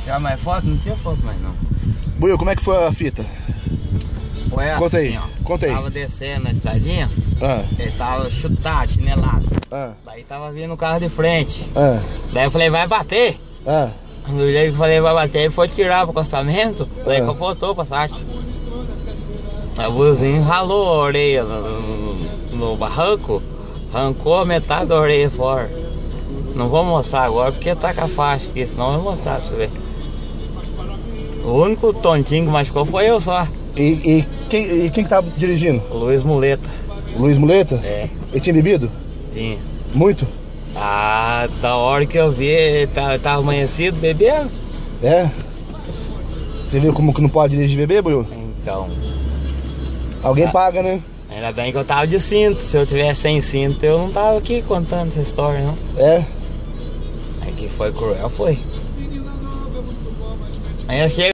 Tinha mais foto? Não tinha foto mais não. Buiu, como é que foi a fita? Foi assim, Conta aí, ó. conta aí. Tava descendo na estradinha, Ah, ele tava chutado, chinelado. ah, Daí tava vindo o carro de frente. ah, Daí eu falei, vai bater. ah. No jeito que eu falei, vai bater, ele foi tirar pro acostamento, daí capotou o Passat. Aí o buiozinho ralou a orelha no barranco, arrancou a metade da orelha fora. Não vou mostrar agora porque tá com a faixa aqui, senão eu vou mostrar pra você ver. O único tontinho que machucou foi eu só. E quem que tava dirigindo? O Luiz Muleta. Luiz Muleta? É. Ele tinha bebido? Tinha. Muito? Ah, da hora que eu vi, ele tava amanhecido bebendo. É? Você viu como que não pode dirigir bebê, Buiu? Então, Alguém paga, né? ainda bem que eu tava de cinto. Se eu tivesse sem cinto, eu não tava aqui contando essa história, não. É? É que foi cruel, foi. Aí eu chego.